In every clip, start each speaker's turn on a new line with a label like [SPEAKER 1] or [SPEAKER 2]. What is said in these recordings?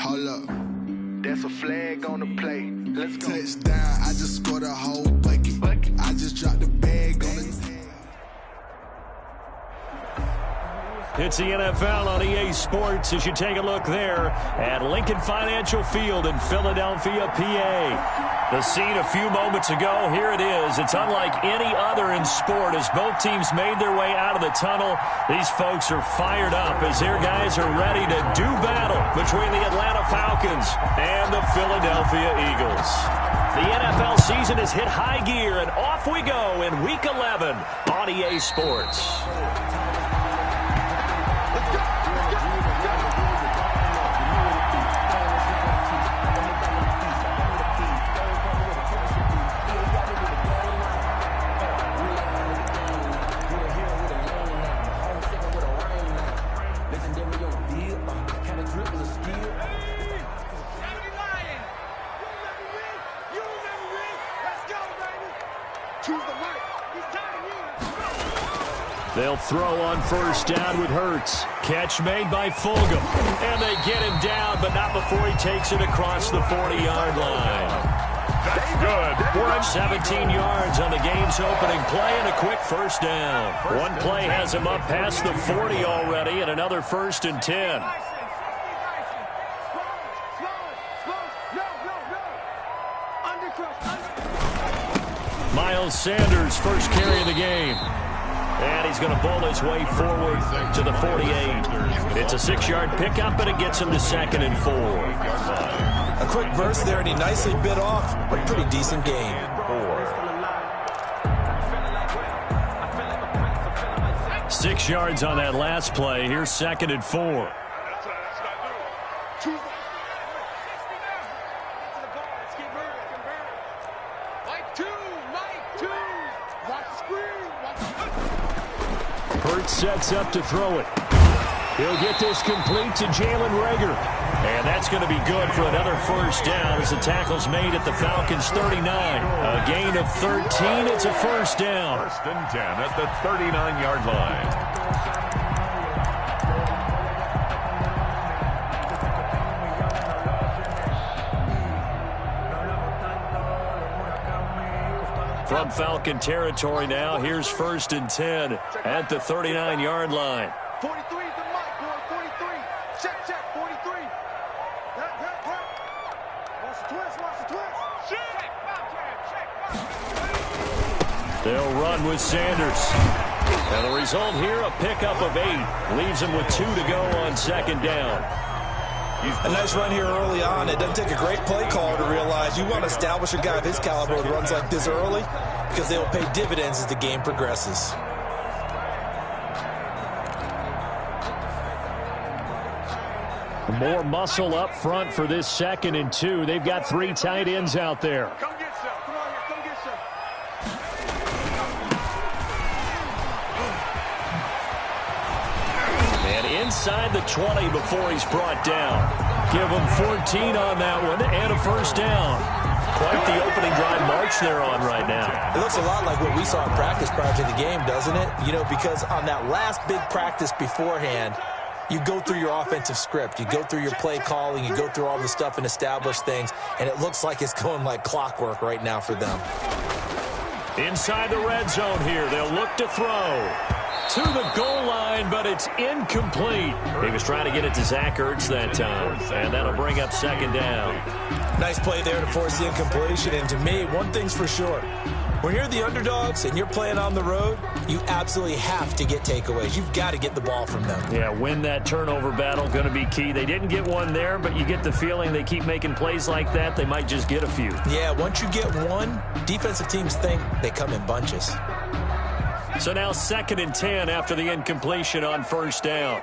[SPEAKER 1] Hold up. There's a flag on the plate. Let's go. Touchdown, I just scored a whole bucket. I just dropped the bag on it.
[SPEAKER 2] It's the NFL on EA Sports as you take a look there at Lincoln Financial Field in Philadelphia, PA. The scene a few moments ago, here it is. It's unlike any other in sport as both teams made their way out of the tunnel. These folks are fired up as their guys are ready to do battle between the Atlanta Falcons and the Philadelphia Eagles. The NFL season has hit high gear, and off we go in Week 11 on EA Sports. They'll throw on first down with Hurts. Catch made by Fulgham. And they get him down, but not before he takes it across the 40-yard line. That's good. 17 yards on the game's opening play and a quick first down. One play has him up past the 40 already and another 1st and 10. Miles Sanders, first carry of the game. And he's going to bowl his way forward to the 48. It's a 6-yard pickup, and it gets him to 2nd and 4.
[SPEAKER 3] A quick burst there, and he nicely bit off a pretty decent gain.
[SPEAKER 2] 6 yards on that last play. Here's 2nd and 4. Hurts sets up to throw it. He'll get this complete to Jalen Reagor. And that's going to be good for another first down as the tackle's made at the Falcons' 39. A gain of 13. It's a first down.
[SPEAKER 4] 1st and 10 at the 39-yard line.
[SPEAKER 2] From Falcon territory now, here's 1st and 10 at the 39-yard line.
[SPEAKER 5] 43 is the mic, boy. 43. Check, 43. Watch the twist. Check.
[SPEAKER 2] They'll run with Sanders. And the result here, a pickup of 8. Leaves them with 2 to go on 2nd down.
[SPEAKER 3] A nice run here early on. It doesn't take a great play caller to realize you want to establish a guy of his caliber with runs like this early because they will pay dividends as the game progresses.
[SPEAKER 2] More muscle up front for this 2nd and 2. They've got 3 tight ends out there.
[SPEAKER 5] Come get some. Come on here. Come get some.
[SPEAKER 2] And inside the 20 before he's brought down. Give him 14 on that one and a first down. Quite the opening drive march they're on right now.
[SPEAKER 3] It looks a lot like what we saw in practice prior to the game, doesn't it? You know, because on that last big practice beforehand, you go through your offensive script. You go through your play calling. You go through all the stuff and establish things. And it looks like it's going like clockwork right now for them.
[SPEAKER 2] Inside the red zone here. They'll look to throw to the goal line, but it's incomplete. He was trying to get it to Zach Ertz that time, and that'll bring up 2nd down.
[SPEAKER 3] Nice play there to force the incompletion. And to me, one thing's for sure. When you're the underdogs and you're playing on the road, you absolutely have to get takeaways. You've got to get the ball from them.
[SPEAKER 2] Yeah, win that turnover battle, going to be key. They didn't get one there, but you get the feeling they keep making plays like that, they might just get a few.
[SPEAKER 3] Yeah, once you get one, defensive teams think they come in bunches.
[SPEAKER 2] So now 2nd and 10 after the incompletion on first down.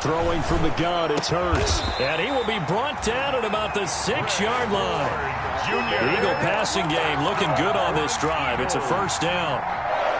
[SPEAKER 2] Throwing from the gun, it's Hurts. And he will be brought down at about the 6-yard line. The Eagle passing game looking good on this drive. It's a first down.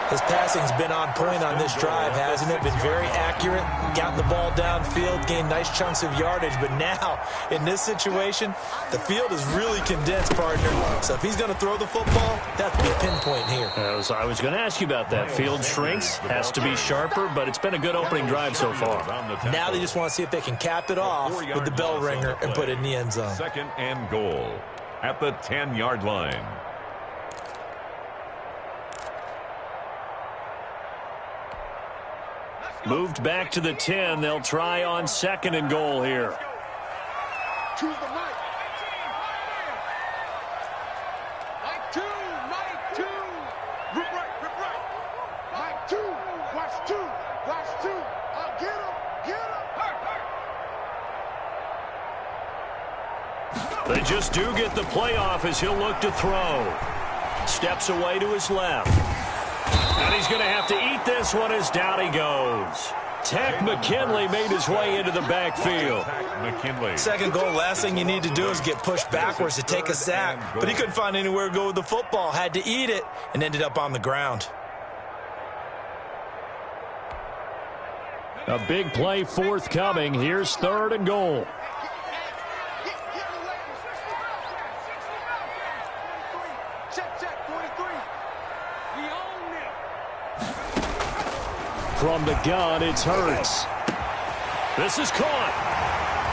[SPEAKER 3] His passing's been on point on this drive, hasn't it? Been very accurate, gotten the ball downfield, gained nice chunks of yardage. But now, in this situation, the field is really condensed, partner. So if he's going to throw the football, that has to be pinpoint here.
[SPEAKER 2] I was going to ask you about that. Field shrinks, has to be sharper, but it's been a good opening drive so far.
[SPEAKER 3] Now they just want to see if they can cap it off with the bell ringer and put it in the end zone.
[SPEAKER 4] 2nd and goal at the 10-yard line.
[SPEAKER 2] Moved back to the 10. They'll try on 2nd and goal here.
[SPEAKER 5] Choose the right. Mike 2, Mike 2. Rip right, rip right. Mike 2, watch 2, watch 2. I'll get him, get him.
[SPEAKER 2] They just do get the playoff as he'll look to throw. Steps away to his left. And he's going to have to eat this one as down he goes. Tech McKinley made his way into the backfield.
[SPEAKER 4] McKinley.
[SPEAKER 3] 2nd goal, last thing you need to do is get pushed backwards to take a sack. But he couldn't find anywhere to go with the football. Had to eat it and ended up on the ground.
[SPEAKER 2] A big play forthcoming. Here's 3rd and goal. From the gun, it's Hurts. This is caught.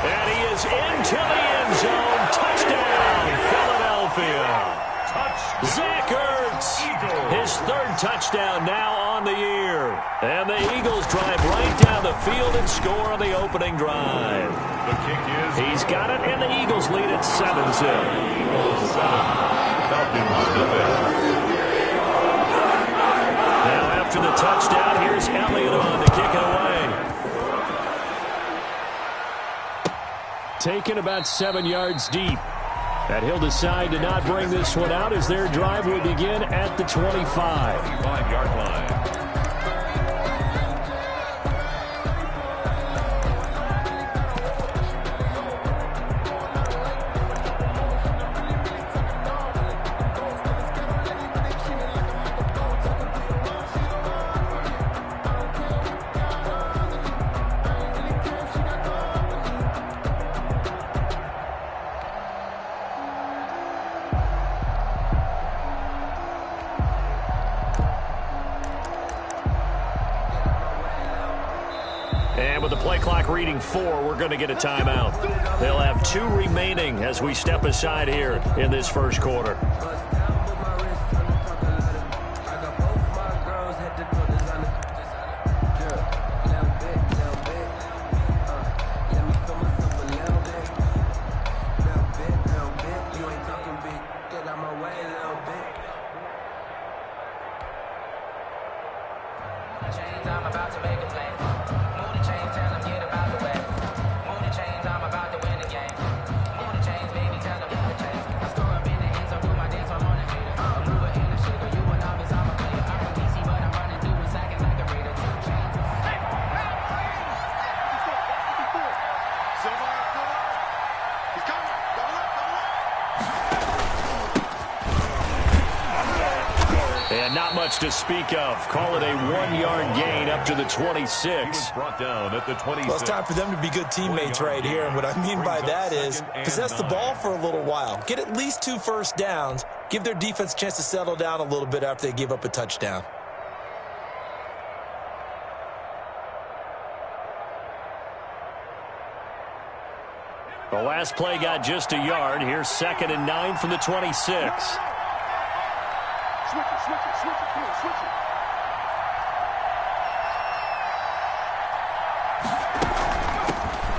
[SPEAKER 2] And he is into the end zone. Touchdown, Philadelphia. Zach Ertz. His 3rd touchdown now on the year. And the Eagles drive right down the field and score on the opening drive.
[SPEAKER 4] The kick is...
[SPEAKER 2] He's got it, and the Eagles lead at 7-0. Now after the touchdown, here's Elliott on to kick it away. Taken about 7 yards deep. And he'll decide to not bring this one out as their drive will begin at the 25.
[SPEAKER 4] 5-yard line.
[SPEAKER 2] And with the play clock reading 4, we're going to get a timeout. They'll have 2 remaining as we step aside here in this first quarter. To speak of. Call it a 1-yard gain up to the 26.
[SPEAKER 4] Brought down at the 26.
[SPEAKER 3] Well, it's time for them to be good teammates right here. And what I mean by that is possess the ball for a little while. Get at least 2 first downs. Give their defense a chance to settle down a little bit after they give up a touchdown.
[SPEAKER 2] The last play got just a yard. Here's 2nd and 9 from the 26.
[SPEAKER 5] Switch it, switch it, switch it, come on, switch it.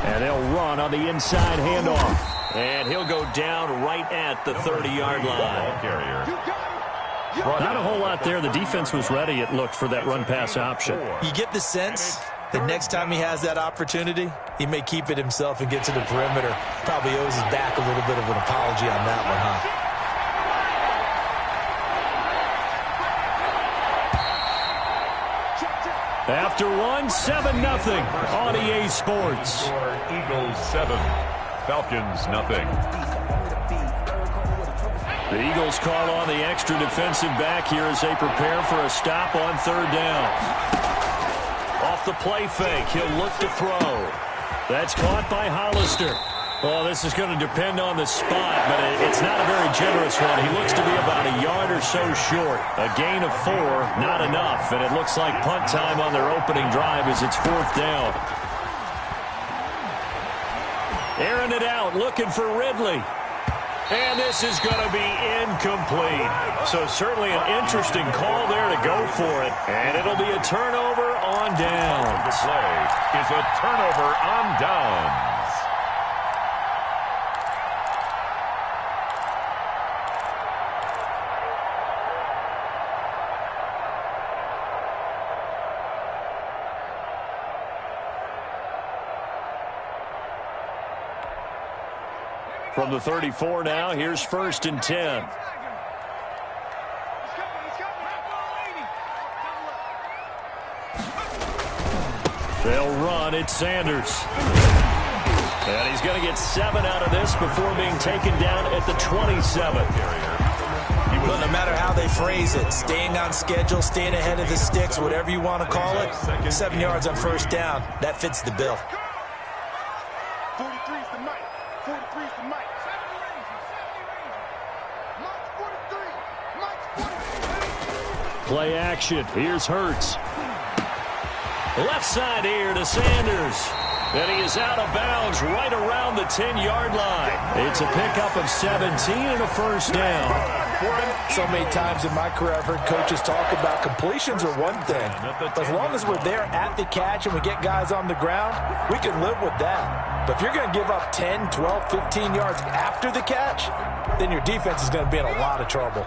[SPEAKER 2] And they'll run on the inside handoff. And he'll go down right at the 30-yard line. Not a whole lot there. The defense was ready, it looked, for that run-pass option.
[SPEAKER 3] You get the sense that next time he has that opportunity, he may keep it himself and get to the perimeter. Probably owes his back a little bit of an apology on that one, huh?
[SPEAKER 2] After 7-0 on EA Sports.
[SPEAKER 4] Eagles 7, Falcons 0.
[SPEAKER 2] The Eagles call on the extra defensive back here as they prepare for a stop on third down. Off the play fake, he'll look to throw. That's caught by Hollister. Well, this is going to depend on the spot, but it's not a very generous one. He looks to be about a yard or so short. A gain of 4, not enough, and it looks like punt time on their opening drive as it's fourth down. Airing it out, looking for Ridley. And this is going to be incomplete. So certainly an interesting call there to go for it. And it'll be a turnover on downs.
[SPEAKER 4] The play is a turnover on downs.
[SPEAKER 2] From the 34 now, here's 1st and 10. They'll run. It's Sanders. And he's going to get 7 out of this before being taken down at the 27.
[SPEAKER 3] Well, no matter how they phrase it, staying on schedule, staying ahead of the sticks, whatever you want to call it, 7 yards on first down, that fits the bill.
[SPEAKER 5] 43 is the mic. 43 is the mic.
[SPEAKER 2] Play action. Here's Hurts. Left side here to Sanders. And he is out of bounds right around the 10-yard line. It's a pickup of 17 and a first down.
[SPEAKER 3] So many times in my career I've heard coaches talk about completions are one thing. But as long as we're there at the catch and we get guys on the ground, we can live with that. But if you're going to give up 10, 12, 15 yards after the catch, then your defense is going to be in a lot of trouble.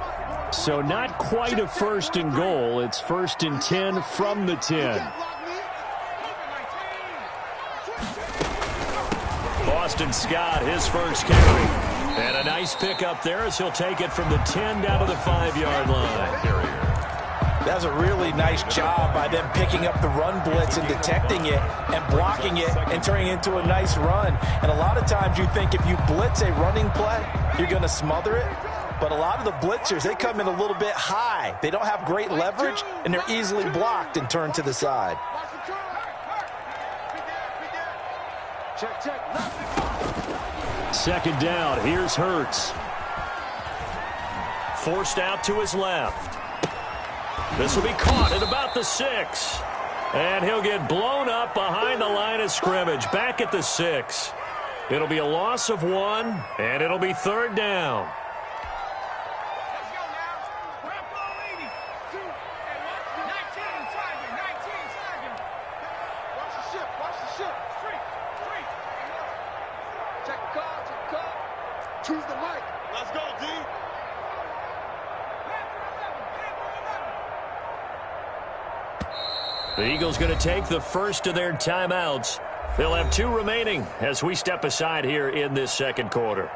[SPEAKER 2] So not quite a 1st and goal. It's 1st and 10 from the 10. Boston Scott, his first carry. And a nice pickup there as he'll take it from the 10 down to the 5-yard line.
[SPEAKER 3] That was a really nice job by them picking up the run blitz and detecting it and blocking it and turning it into a nice run. And a lot of times you think if you blitz a running play, you're going to smother it. But a lot of the blitzers, they come in a little bit high. They don't have great leverage, and they're easily blocked and turned to the side.
[SPEAKER 2] Second down. Here's Hurts. Forced out to his left. This will be caught at about the 6. And he'll get blown up behind the line of scrimmage. Back at the 6. It'll be a loss of 1, and it'll be third down.
[SPEAKER 5] Choose the mic. Let's go, D.
[SPEAKER 2] The Eagles going to take the first of their timeouts. They'll have 2 remaining as we step aside here in this second quarter.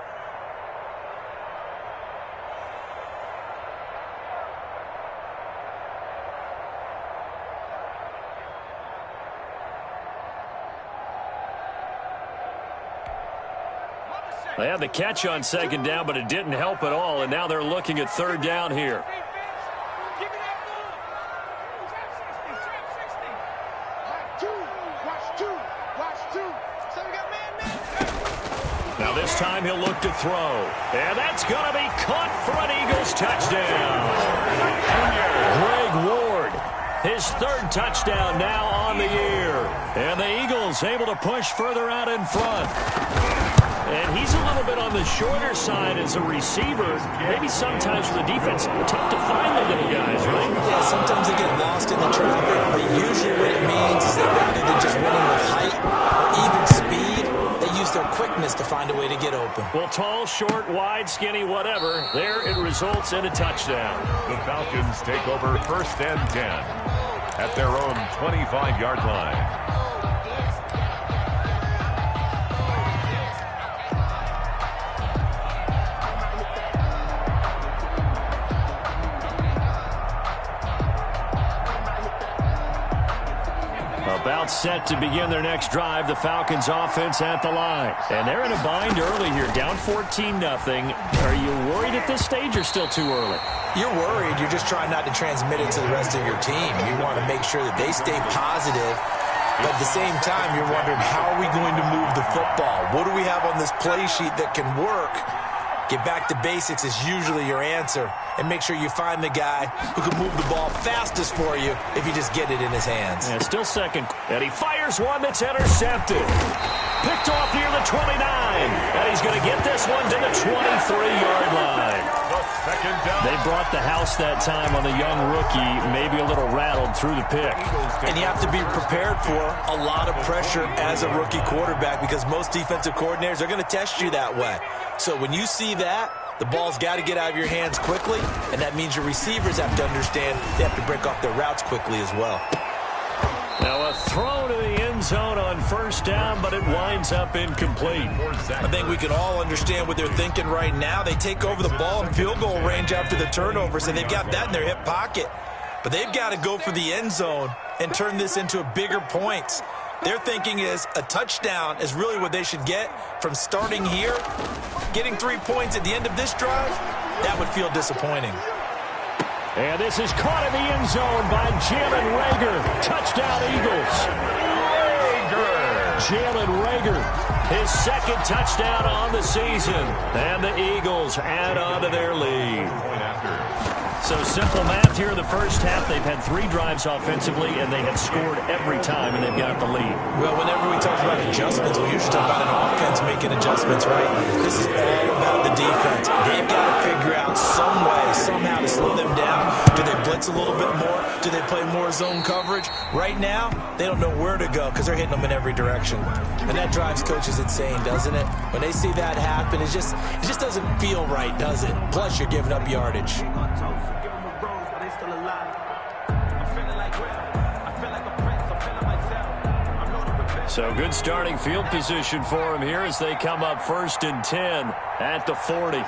[SPEAKER 2] They had the catch on second down, but it didn't help at all, and now they're looking at third down here. Now this time he'll look to throw, and that's going to be caught for an Eagles touchdown. Greg Ward, his 3rd touchdown now on the year, and the Eagles able to push further out in front. And he's a little bit on the shorter side as a receiver. Maybe sometimes for the defense, tough to find the little guys, right?
[SPEAKER 3] Yeah, sometimes they get lost in the traffic, but usually what it means is that rather than just winning with height or even speed, they use their quickness to find a way to get open.
[SPEAKER 2] Well, tall, short, wide, skinny, whatever, there it results in a touchdown.
[SPEAKER 4] The Falcons take over 1st and 10 at their own 25-yard line.
[SPEAKER 2] About set to begin their next drive, the Falcons offense at the line. And they're in a bind early here, down 14-0. Are you worried at this stage or still too early?
[SPEAKER 3] You're worried. You're just trying not to transmit it to the rest of your team. You want to make sure that they stay positive. But at the same time, you're wondering, how are we going to move the football? What do we have on this play sheet that can work? Get back to basics is usually your answer. And make sure you find the guy who can move the ball fastest for you if you just get it in his hands.
[SPEAKER 2] Yeah, still second. And he fires one that's intercepted. Picked off near the 29. And he's going to get this one to the 23-yard line.
[SPEAKER 4] Second down.
[SPEAKER 2] They brought the house that time on the young rookie, maybe a little rattled through the pick.
[SPEAKER 3] And you have to be prepared for a lot of pressure as a rookie quarterback because most defensive coordinators are going to test you that way. So when you see that, the ball's got to get out of your hands quickly, and that means your receivers have to understand they have to break off their routes quickly as well.
[SPEAKER 2] Now a throw to the end zone on first down, but it winds up incomplete.
[SPEAKER 3] I think we can all understand what they're thinking right now. They take over the ball in field goal range after the turnover, so they've got that in their hip pocket. But they've got to go for the end zone and turn this into a bigger points. Their thinking is a touchdown is really what they should get from starting here. Getting 3 points at the end of this drive, that would feel disappointing.
[SPEAKER 2] And this is caught in the end zone by Jalen Reagor. Touchdown, Eagles. Jalen Reagor, his second touchdown on the season. And the Eagles add on to their lead. So simple math here in the first half. They've had 3 drives offensively, and they have scored every time, and they've got the lead.
[SPEAKER 3] Well, whenever we talk about adjustments, we usually talk about an offense making adjustments, right? This is all about the defense. They've got to figure out some way, somehow to slow them down. Do they blitz a little bit more? Do they play more zone coverage? Right now, they don't know where to go because they're hitting them in every direction. And that drives coaches insane, doesn't it? When they see that happen, it just doesn't feel right, does it? Plus, you're giving up yardage.
[SPEAKER 2] So good starting field position for him here as they come up 1st and 10 at the 40.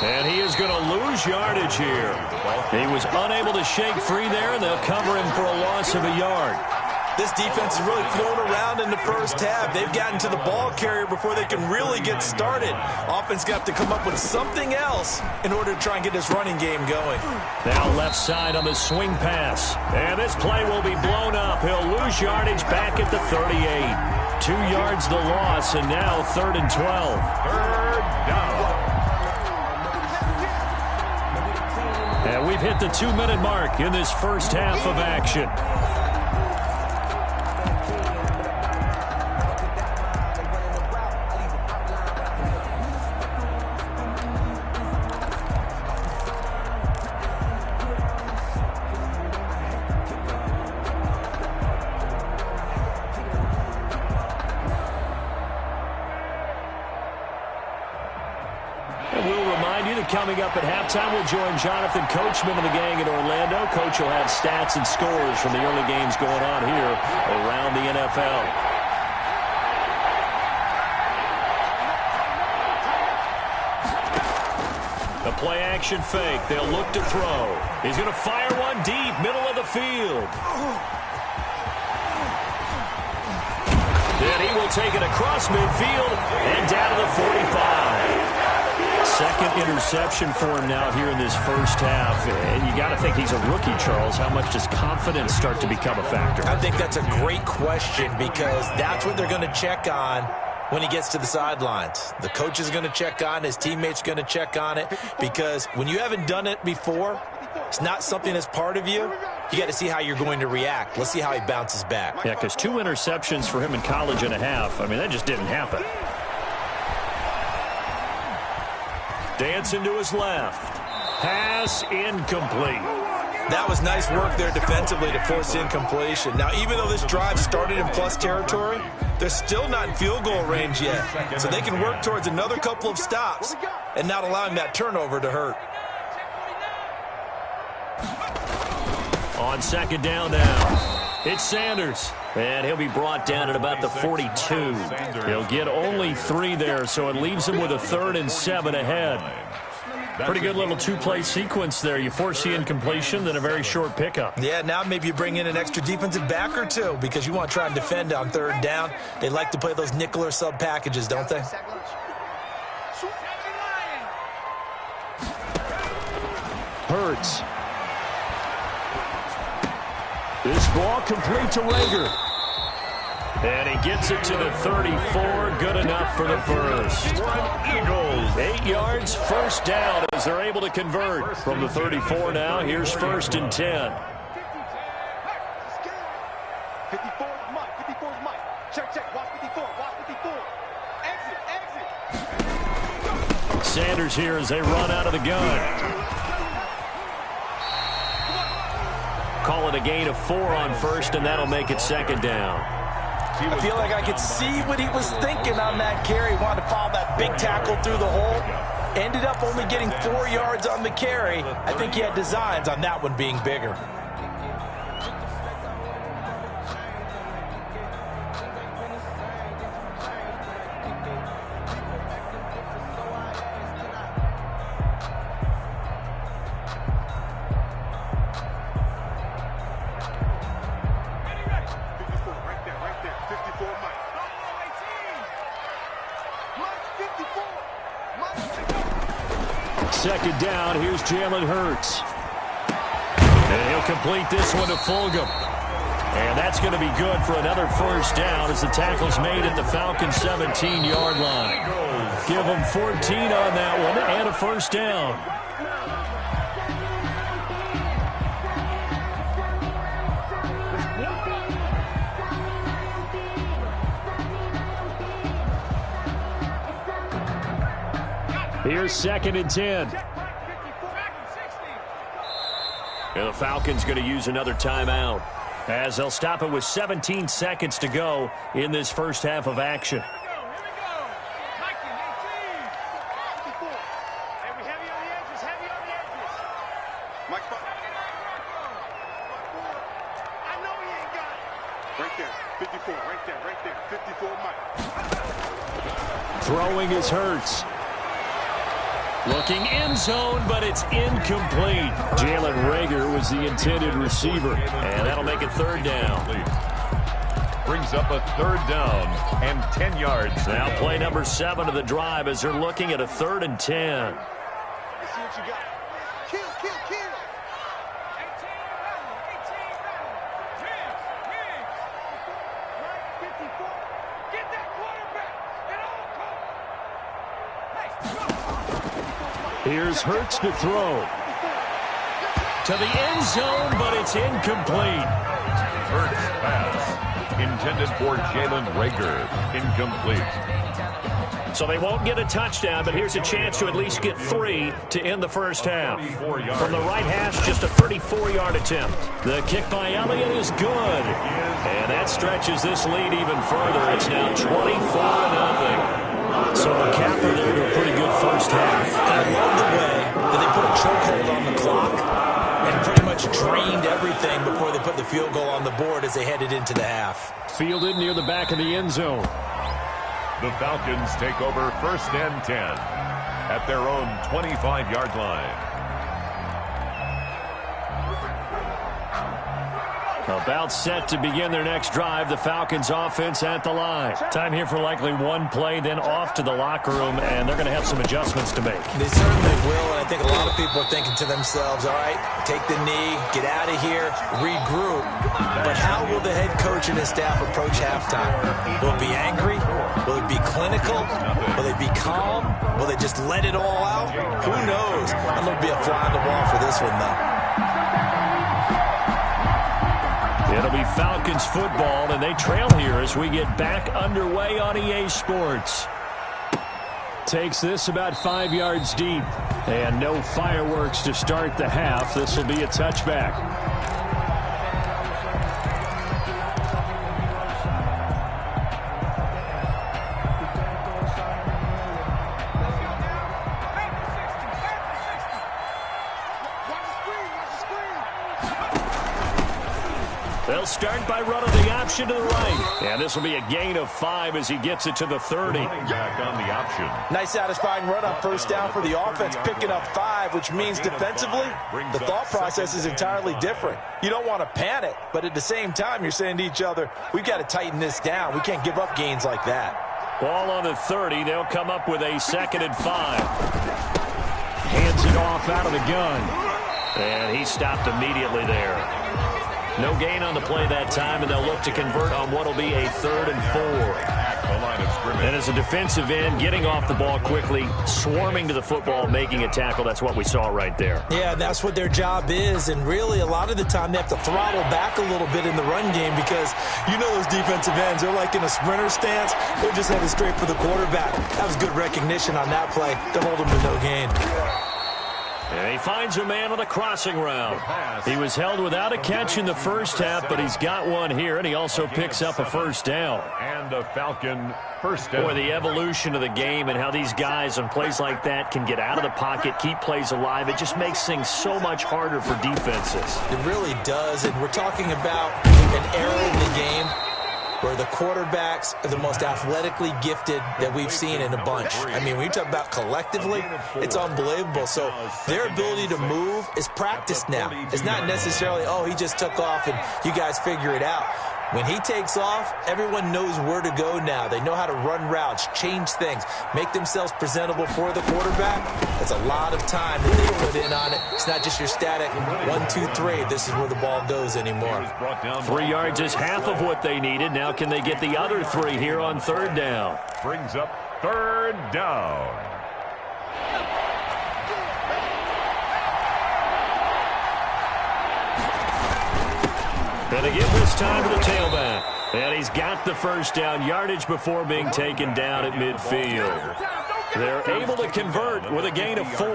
[SPEAKER 2] And he is going to lose yardage here. He was unable to shake free there, and they'll cover him for a loss of a yard.
[SPEAKER 3] This defense is really flown around in the first half. They've gotten to the ball carrier before they can really get started. Offense got to come up with something else in order to try and get this running game going.
[SPEAKER 2] Now left side on the swing pass. And this play will be blown up. He'll lose yardage back at the 38. 2 yards the loss, and now 3rd and 12.
[SPEAKER 4] Third down.
[SPEAKER 2] And we've hit the 2-minute mark in this first half of action. Coming up at halftime, we'll join Jonathan Coachman of the gang in Orlando. Coach will have stats and scores from the early games going on here around the NFL. The play action fake. They'll look to throw. He's going to fire one deep, middle of the field. Then he will take it across midfield and down to the 45. Second interception for him now here in this first half. And you got to think he's a rookie, Charles. How much does confidence start to become a factor?
[SPEAKER 3] I think that's a great question because that's what they're going to check on when he gets to the sidelines. The coach is going to check on, his teammates going to check on it, because when you haven't done it before, it's not something that's part of you. You got to see how you're going to react. Let's see how he bounces back.
[SPEAKER 2] Yeah, because 2 interceptions for him in college and a half. I mean, that just didn't happen. Dancing to his left. Pass incomplete.
[SPEAKER 3] That was nice work there defensively to force incompletion. Now, even though this drive started in plus territory, they're still not in field goal range yet. So they can work towards another couple of stops and not allowing that turnover to hurt.
[SPEAKER 2] On second down now, it's Sanders. And he'll be brought down at about the 42. He'll get only 3 there, so it leaves him with a 3rd and 7 ahead. Pretty good little two-play sequence there. You force the incompletion, then a very short pickup.
[SPEAKER 3] Yeah, now maybe you bring in an extra defensive back or two because you want to try and defend on third down. They like to play those nickel or sub packages, don't they?
[SPEAKER 2] Hurts. This ball complete to Rager. And he gets it to the 34. Good enough for the first. Eagles. 8 yards, first down as they're able to convert. From the 34 now, here's 1st and 10.
[SPEAKER 5] 54 is Mike. 54 is Mike. Check. Watch 54. Watch 54. Exit.
[SPEAKER 2] Sanders here as they run out of the gun. Call it a gain of 4 on first, and that'll make it 2nd down.
[SPEAKER 3] I feel like I could see what he was thinking on that carry. He wanted to follow that big tackle through the hole. Ended up only getting 4 yards on the carry. I think he had designs on that one being bigger.
[SPEAKER 2] Second down, here's Jalen Hurts. And he'll complete this one to Fulgham. And that's going to be good for another first down as the tackle's made at the Falcons' 17-yard line. Give them 14 on that one and a first down. Here's 2nd and 10. And the Falcons going to use another timeout as they'll stop it with 17 seconds to go in this first half of action.
[SPEAKER 5] Right there. 54. Right there. 54 Mike.
[SPEAKER 2] Throwing is Hurts. Looking end zone, but it's incomplete. Jalen Rager was the intended receiver, and that'll make it 3rd down.
[SPEAKER 4] Brings up a 3rd down and 10 yards.
[SPEAKER 2] Now play number 7 of the drive as they're looking at a 3rd and 10.
[SPEAKER 5] Let's see what you got. Kill. 54. Get that quarterback.
[SPEAKER 2] Here's Hurts to throw. To the end zone, but it's incomplete.
[SPEAKER 4] Hurts pass. Intended for Jalen Rager. Incomplete.
[SPEAKER 2] So they won't get a touchdown, but here's a chance to at least get 3 to end the first half. From the right hash, just a 34-yard attempt. The kick by Elliott is good. And that stretches this lead even further. It's now 24-0. So a capper there to a pretty good first half.
[SPEAKER 3] I love the way that they put a chokehold on the clock and pretty much drained everything before they put the field goal on the board as they headed into the half.
[SPEAKER 2] Fielded near the back of the end zone.
[SPEAKER 4] The Falcons take over 1st and 10 at their own 25-yard line.
[SPEAKER 2] About set to begin their next drive. The Falcons offense at the line. Time here for likely one play, then off to the locker room, and they're going to have some adjustments to make.
[SPEAKER 3] They certainly will, and I think a lot of people are thinking to themselves, all right, take the knee, get out of here, regroup. But how will the head coach and his staff approach halftime? Will it be angry? Will it be clinical? Will they be calm? Will they just let it all out? Who knows? I'm going to be a fly on the wall for this one, though.
[SPEAKER 2] It'll be Falcons football, and they trail here as we get back underway on EA Sports. Takes this about 5 yards deep, and no fireworks to start the half. This will be a touchback. They'll start by running the option to the right. And this will be a gain of 5 as he gets it to the 30.
[SPEAKER 4] Back on the option.
[SPEAKER 3] Nice satisfying run on first down for the offense, picking up 5, which means defensively, the thought process is entirely different. You don't want to panic, but at the same time, you're saying to each other, we've got to tighten this down. We can't give up gains like that.
[SPEAKER 2] Ball on the 30. They'll come up with a 2nd and 5. Hands it off out of the gun. And he stopped immediately there. No gain on the play that time, and they'll look to convert on what will be a 3rd and 4. And as a defensive end, getting off the ball quickly, swarming to the football, making a tackle, that's what we saw right there.
[SPEAKER 3] Yeah, that's what their job is, and really a lot of the time they have to throttle back a little bit in the run game because you know those defensive ends, they're like in a sprinter stance. They're just headed straight for the quarterback. That was good recognition on that play to hold him to no gain.
[SPEAKER 2] And he finds a man on the crossing route. He was held without a catch in the first half, but he's got one here, and he also picks up a first down.
[SPEAKER 4] And a Falcon first down.
[SPEAKER 2] Boy, the evolution of the game and how these guys on plays like that can get out of the pocket, keep plays alive, it just makes things so much harder for defenses.
[SPEAKER 3] It really does, and we're talking about an era in the game where the quarterbacks are the most athletically gifted that we've seen in a bunch. I mean, when you talk about collectively, it's unbelievable. So their ability to move is practiced now. It's not necessarily, oh, he just took off and you guys figure it out. When he takes off, everyone knows where to go now. They know how to run routes, change things, make themselves presentable for the quarterback. That's a lot of time that they put in on it. It's not just your static 1, 2, 3. This is where the ball goes anymore.
[SPEAKER 2] 3 yards is half of what they needed. Now can they get the other 3 here on 3rd down?
[SPEAKER 4] Brings up 3rd down.
[SPEAKER 2] And again this time to the tailback. And he's got the first down, yardage before being taken down at midfield. They're able to convert with a gain of 4.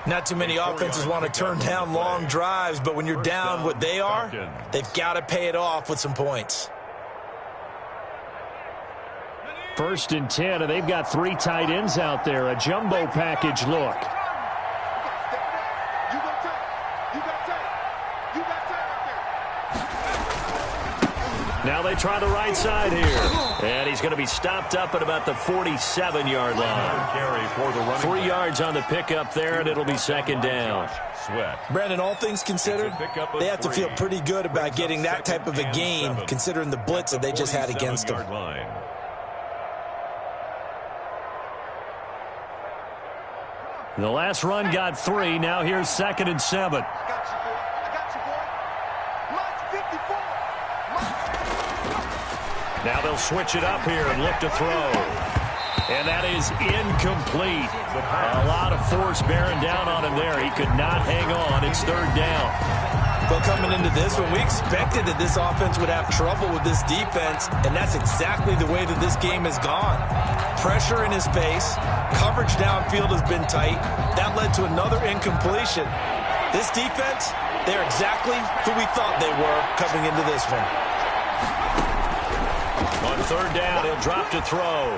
[SPEAKER 3] Not too many offenses want to turn down long drives, but when you're down what they are, they've got to pay it off with some points.
[SPEAKER 2] 1st and 10, and they've got 3 tight ends out there. A jumbo package look. Now they try the right side here. And he's going to be stopped up at about the 47-yard line. 3 yards on the pickup there, and it'll be 2nd down.
[SPEAKER 3] Brandon, all things considered, they have to feel pretty good about getting that type of a gain, considering the blitz that they just had against them.
[SPEAKER 2] The last run got 3. Now here's 2nd and 7. Now they'll switch it up here and look to throw. And that is incomplete. A lot of force bearing down on him there. He could not hang on. It's 3rd down.
[SPEAKER 3] Well, coming into this one, we expected that this offense would have trouble with this defense, and that's exactly the way that this game has gone. Pressure in his face. Coverage downfield has been tight. That led to another incompletion. This defense, they're exactly who we thought they were coming into this one.
[SPEAKER 2] On 3rd down, he'll drop to throw.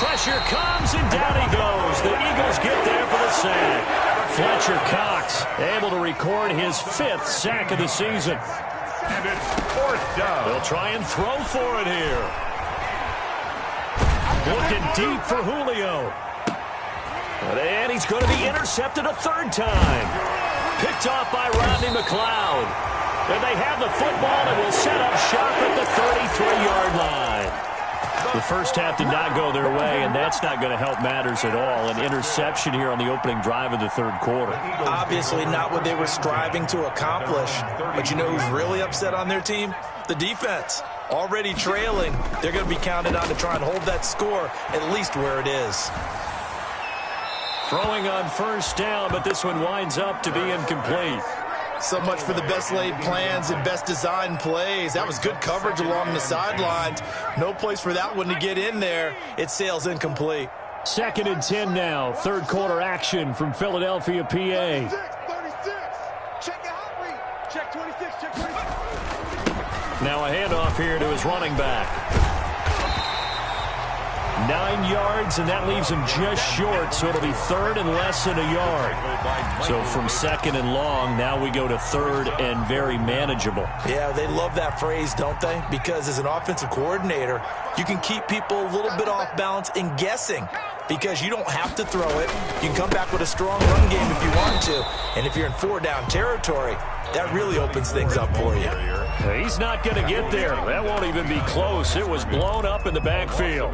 [SPEAKER 2] Pressure comes, and down he goes. The Eagles get there for the sack. Fletcher Cox able to record his 5th sack of the season.
[SPEAKER 4] And it's 4th down.
[SPEAKER 2] They'll try and throw for it here. Looking deep for Julio. And he's going to be intercepted a 3rd time. Picked off by Rodney McLeod. And they have the football and will set up shop at the 33-yard line. The first half did not go their way, and that's not going to help matters at all. An interception here on the opening drive of the 3rd quarter.
[SPEAKER 3] Obviously not what they were striving to accomplish. But you know who's really upset on their team? The defense. Already trailing. They're going to be counted on to try and hold that score at least where it is.
[SPEAKER 2] Throwing on 1st down, but this one winds up to be incomplete.
[SPEAKER 3] So much for the best laid plans and best designed plays. That was good coverage along the sidelines. No place for that one to get in there. It sails incomplete.
[SPEAKER 2] 2nd and 10 now. 3rd quarter action from Philadelphia, PA.
[SPEAKER 5] 36. Check your hot read. Check 26. Check 26.
[SPEAKER 2] Now a handoff here to his running back. 9 yards, and that leaves him just short, so it'll be third and less than a yard. So from second and long, now we go to third and very manageable.
[SPEAKER 3] Yeah, they love that phrase, don't they? Because as an offensive coordinator, you can keep people a little bit off balance and guessing because you don't have to throw it. You can come back with a strong run game if you want to. And if you're in 4-down territory, that really opens things up for you.
[SPEAKER 2] He's not going to get there. That won't even be close. It was blown up in the backfield.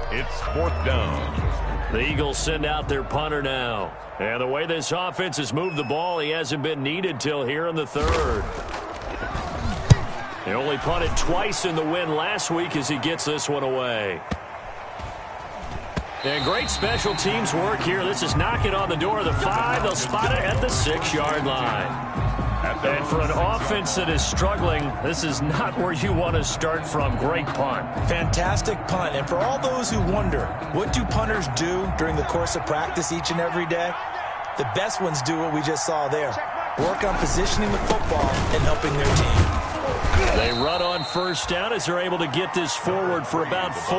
[SPEAKER 4] It's 4th down.
[SPEAKER 2] The Eagles send out their punter now. And the way this offense has moved the ball, he hasn't been needed till here in the third. He only punted twice in the win last week as he gets this one away. And great special teams work here. This is knocking on the door of the 5. They'll spot it at the 6-yard line. And for an offense that is struggling, this is not where you want to start from. Great punt.
[SPEAKER 3] Fantastic punt. And for all those who wonder, what do punters do during the course of practice each and every day? The best ones do what we just saw there. Work on positioning the football and helping their team.
[SPEAKER 2] They run on first down as they're able to get this forward for about 4.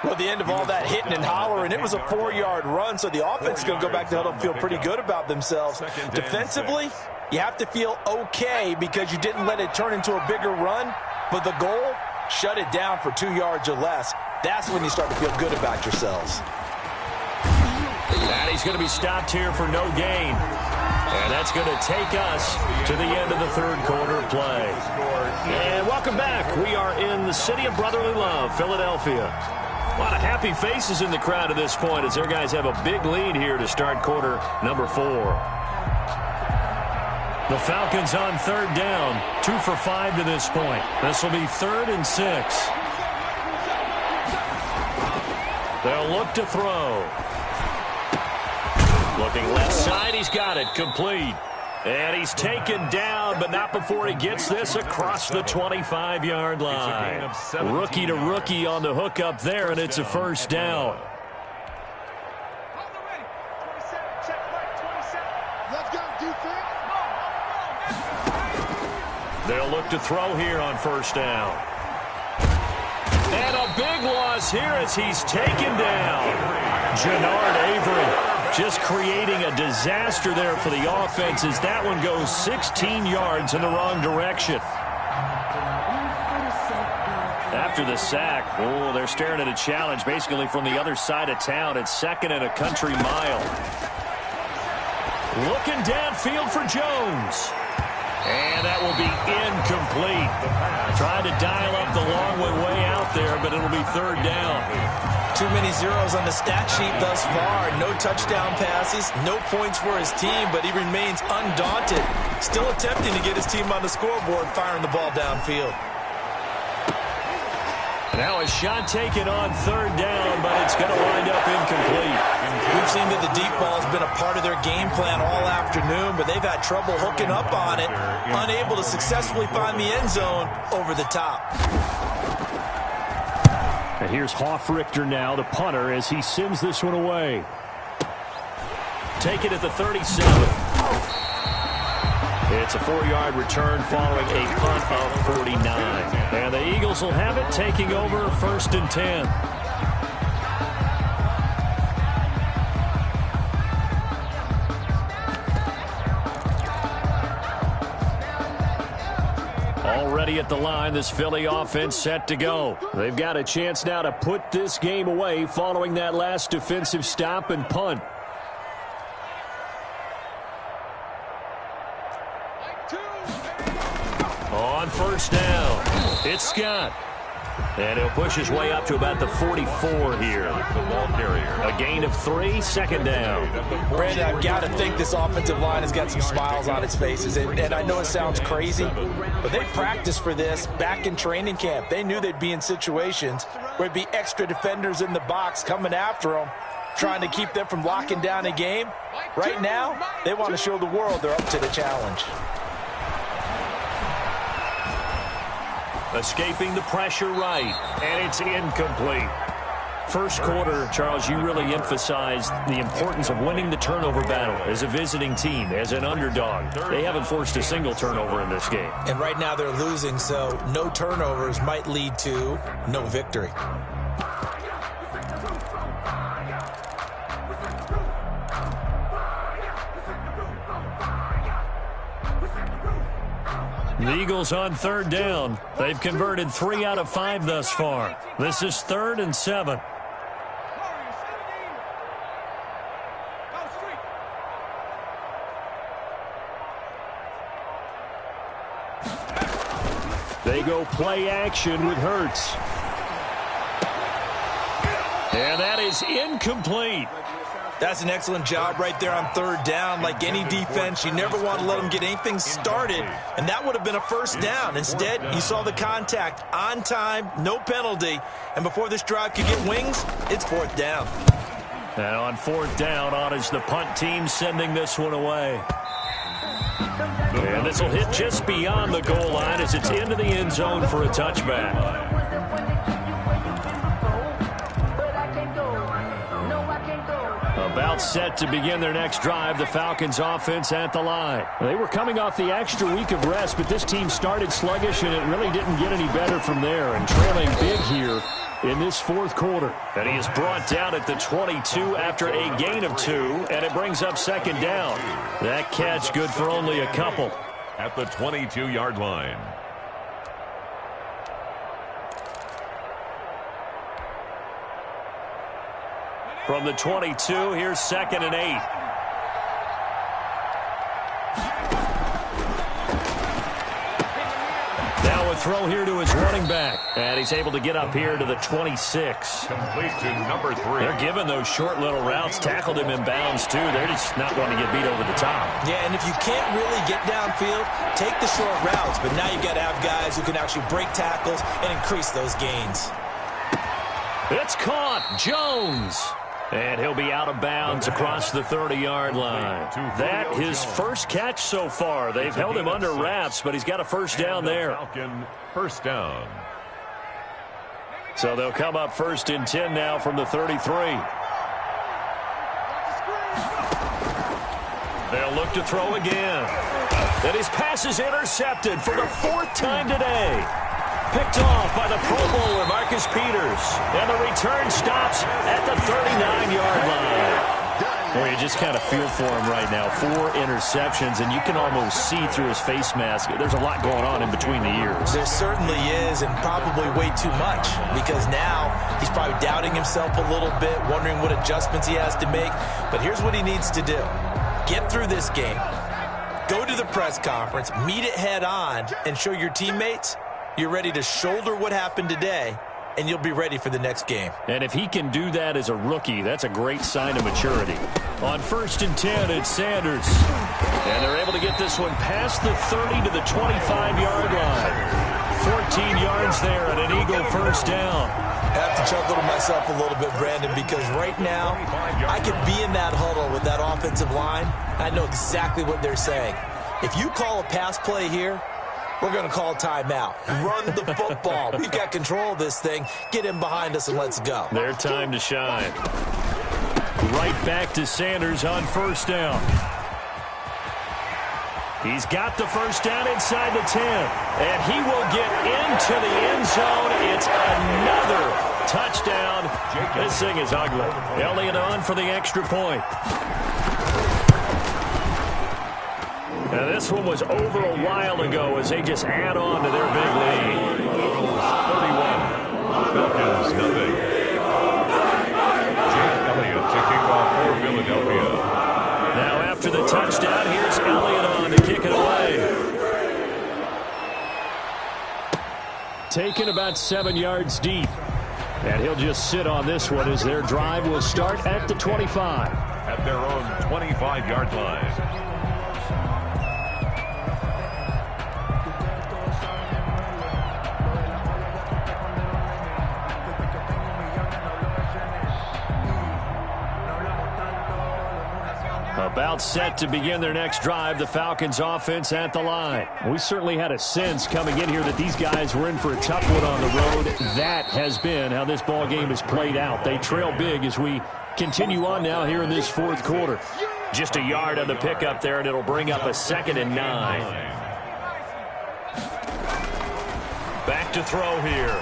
[SPEAKER 3] Well, at the end of all that hitting and hollering, it was a 4-yard run, so the offense is going to go back to huddle and feel pretty good about themselves. Defensively, you have to feel okay because you didn't let it turn into a bigger run, but the goal, shut it down for 2 yards or less. That's when you start to feel good about yourselves.
[SPEAKER 2] And he's going to be stopped here for no gain. And that's going to take us to the end of the third quarter play. And welcome back. We are in the city of brotherly love, Philadelphia. A lot of happy faces in the crowd at this point as their guys have a big lead here to start quarter number 4. The Falcons on third down, 2 for 5 to this point. This will be 3rd and 6. They'll look to throw. Looking left side, he's got it, complete. And he's taken down, but not before he gets this across the 25-yard line. Rookie to rookie on the hook up there, and it's a first down. They'll look to throw here on first down. And a big loss here as he's taken down. Jannard Avery just creating a disaster there for the offense as that one goes 16 yards in the wrong direction. After the sack, oh, they're staring at a challenge basically from the other side of town. It's 2nd and a country mile. Looking downfield for Jones. And that will be incomplete. Tried to dial up the long one way out there, but it'll be 3rd down.
[SPEAKER 3] Too many zeros on the stat sheet thus far. No touchdown passes, no points for his team, but he remains undaunted. Still attempting to get his team on the scoreboard, firing the ball downfield.
[SPEAKER 2] Now a shot taken on 3rd down, but it's going to wind up incomplete.
[SPEAKER 3] We've seen that the deep ball has been a part of their game plan all afternoon, but they've had trouble hooking up on it, unable to successfully find the end zone over the top.
[SPEAKER 2] And here's Hoffrichter now, the punter, as he sends this one away. Take it at the 37. It's a 4-yard return following a punt of 49. And the Eagles will have it, taking over 1st and 10. Already at the line, this Philly offense set to go. They've got a chance now to put this game away following that last defensive stop and punt. On first down, it's Scott. And he'll push his way up to about the 44 here. A gain of 3, 2nd down.
[SPEAKER 3] Brandon, I've got to think this offensive line has got some smiles on its faces. And I know it sounds crazy, but they practiced for this back in training camp. They knew they'd be in situations where there'd be extra defenders in the box coming after them, trying to keep them from locking down a game. Right now, they want to show the world they're up to the challenge.
[SPEAKER 2] Escaping the pressure right, and it's incomplete. First quarter, Charles, you really emphasized the importance of winning the turnover battle as a visiting team, as an underdog. They haven't forced a single turnover in this game.
[SPEAKER 3] And right now they're losing, so no turnovers might lead to no victory.
[SPEAKER 2] The Eagles on third down. They've converted 3 out of 5 thus far. This is 3rd and 7. They go play action with Hurts. And that is incomplete.
[SPEAKER 3] That's an excellent job right there on third down. Like any defense, you never want to let them get anything started, and that would have been a first down. Instead, you saw the contact on time, no penalty, and before this drive could get wings, it's 4th down.
[SPEAKER 2] And on 4th down, on is the punt team sending this one away. And this will hit just beyond the goal line as it's into the end zone for a touchback. About set to begin their next drive, the Falcons offense at the line. They were coming off the extra week of rest, but this team started sluggish, and it really didn't get any better from there, and trailing big here in this 4th quarter. And he is brought down at the 22 after a gain of 2, and it brings up 2nd down. That catch good for only a couple.
[SPEAKER 4] At the 22-yard line.
[SPEAKER 2] From the 22, here's 2nd and 8. Now a throw here to his running back. And he's able to get up here to the 26.
[SPEAKER 4] Complete to number 3.
[SPEAKER 2] They're giving those short little routes. Tackled him in bounds, too. They're just not wanting to get beat over the top.
[SPEAKER 3] Yeah, and if you can't really get downfield, take the short routes. But now you've got to have guys who can actually break tackles and increase those gains.
[SPEAKER 2] It's caught. Jones. And he'll be out of bounds across the 30-yard line. That his first catch so far. They've held him under wraps, but he's got a first down there.
[SPEAKER 4] Falcon first down.
[SPEAKER 2] So they'll come up 1st and 10 now from the 33. They'll look to throw again. And his pass is intercepted for the 4th time today. Picked off by the Pro Bowler, Marcus Peters. And the return stops at the 39-yard line. Boy, you just kind of feel for him right now. 4 interceptions, and you can almost see through his face mask. There's a lot going on in between the ears.
[SPEAKER 3] There certainly is, and probably way too much, because now he's probably doubting himself a little bit, wondering what adjustments he has to make. But here's what he needs to do. Get through this game. Go to the press conference, meet it head on, and show your teammates you're ready to shoulder what happened today, and you'll be ready for the next game.
[SPEAKER 2] And if he can do that as a rookie, that's a great sign of maturity. On 1st and 10, it's Sanders. And they're able to get this one past the 30 to the 25-yard line. 14 yards there and an Eagle first down.
[SPEAKER 3] I have to chuckle to myself a little bit, Brandon, because right now I could be in that huddle with that offensive line. I know exactly what they're saying. If you call a pass play here, we're going to call timeout. Run the football. We've got control of this thing. Get him behind us and let's go.
[SPEAKER 2] Their time to shine. Right back to Sanders on 1st down. He's got the first down inside the 10. And he will get into the end zone. It's another touchdown. This thing is ugly. Elliott on for the extra point. Now, this one was over a while ago as they just add on to their big lead.
[SPEAKER 4] 31. Falcons nothing. Jake Elliott to kick off for Philadelphia.
[SPEAKER 2] Now after the touchdown, here's Elliott on to kick it away. Taken about 7 yards deep. And he'll just sit on this one as their drive will start at the 25.
[SPEAKER 4] At their own 25-yard line.
[SPEAKER 2] About set to begin their next drive, the Falcons offense at the line. We certainly had a sense coming in here that these guys were in for a tough one on the road. That has been how this ball game has played out. They trail big as we continue on now here in this 4th quarter. Just a yard on the pickup there, and it'll bring up a 2nd and 9. Back to throw here.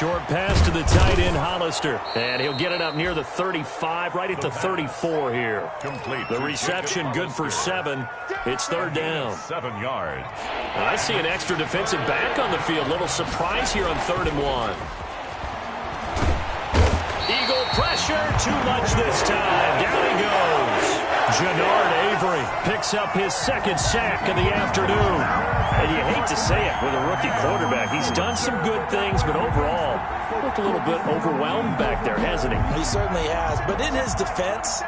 [SPEAKER 2] Short pass to the tight end, Hollister. And he'll get it up near the 35, right at the 34 here.
[SPEAKER 4] Complete.
[SPEAKER 2] The reception good for 7. It's third down.
[SPEAKER 4] 7 yards.
[SPEAKER 2] I see an extra defensive back on the field. Little surprise here on 3rd and 1. Eagle pressure, too much this time. Down he goes. Jannard Avery picks up his 2nd sack of the afternoon. And you hate to say it with a rookie quarterback. He's done some good things, but overall, looked a little bit overwhelmed back there, hasn't he?
[SPEAKER 3] He certainly has. But in his defense,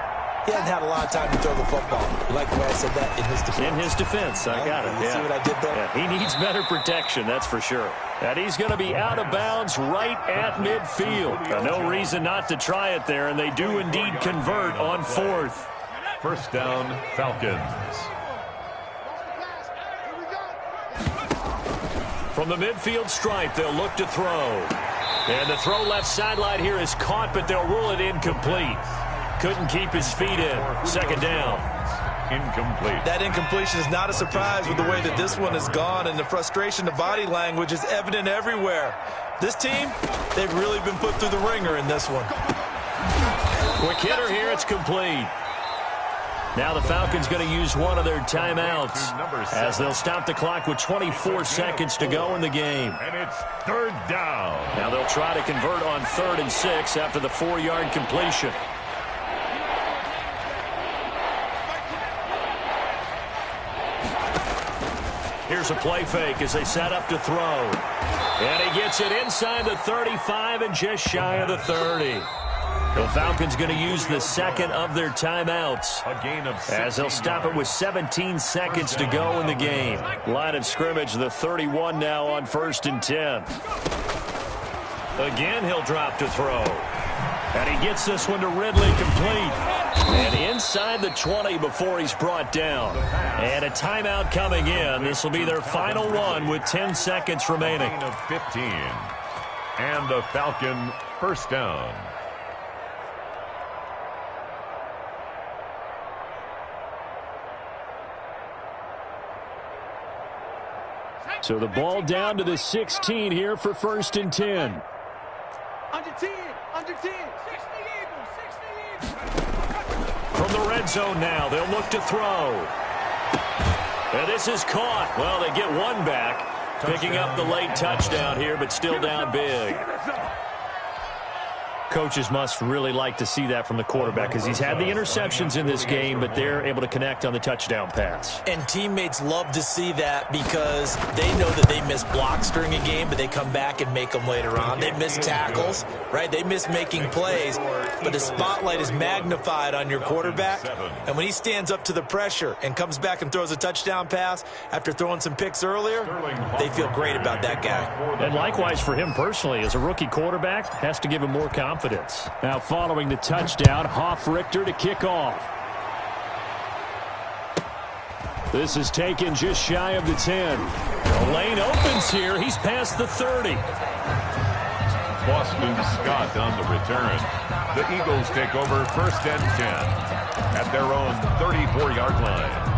[SPEAKER 3] he hasn't had a lot of time to throw the football. You like the way I said that? In his defense.
[SPEAKER 2] In his defense. I got it.
[SPEAKER 3] You see what I did there?
[SPEAKER 2] Yeah, he needs better protection, that's for sure. And he's going to be out of bounds right at midfield. No reason not to try it there, and they do indeed convert on 4th.
[SPEAKER 4] First down, Falcons.
[SPEAKER 2] From the midfield stripe, they'll look to throw. And the throw left sideline here is caught, but they'll rule it incomplete. Couldn't keep his feet in. 2nd down.
[SPEAKER 4] Incomplete.
[SPEAKER 3] That incompletion is not a surprise with the way that this one has gone, and the frustration, the body language is evident everywhere. This team, they've really been put through the ringer in this one.
[SPEAKER 2] Quick hitter here, it's complete. Now the Falcons going to use one of their timeouts as they'll stop the clock with 24 seconds to go in the game.
[SPEAKER 4] And it's 3rd down.
[SPEAKER 2] Now they'll try to convert on 3rd and 6 after the 4-yard completion. Here's a play fake as they set up to throw. And he gets it inside the 35 and just shy of the 30. The Falcons going to use the 2nd of their timeouts
[SPEAKER 4] A gain of 16
[SPEAKER 2] as they'll stop it with 17 seconds to go in the game. Line of scrimmage, the 31 now on 1st and 10. Again, he'll drop to throw. And he gets this one to Ridley complete. And inside the 20 before he's brought down. And a timeout coming in. This will be their final one with 10 seconds remaining.
[SPEAKER 4] Gain of 15. And the Falcon first down.
[SPEAKER 2] So the ball down to the 16 here for 1st and 10.
[SPEAKER 5] Under 10, under 10. 60 Eagles.
[SPEAKER 2] From the red zone now, they'll look to throw. And this is caught. Well, they get one back, picking up the late touchdown here, but still down big. Coaches must really like to see that from the quarterback because he's had the interceptions in this game, but they're able to connect on the touchdown pass.
[SPEAKER 3] And teammates love to see that because they know that they miss blocks during a game, but they come back and make them later on. They miss tackles, right? They miss making plays, but the spotlight is magnified on your quarterback. And when he stands up to the pressure and comes back and throws a touchdown pass after throwing some picks earlier, they feel great about that guy.
[SPEAKER 2] And likewise for him personally, as a rookie quarterback, has to give him more confidence. Now following the touchdown, Hoff-Richter to kick off. This is taken just shy of the 10. The lane opens here. He's past the 30.
[SPEAKER 4] Boston Scott on the return. The Eagles take over 1st and 10 at their own 34-yard line.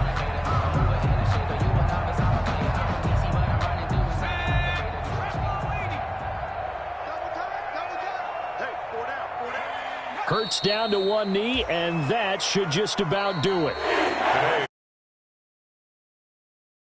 [SPEAKER 2] Hurts down to one knee, and that should just about do it.
[SPEAKER 4] Today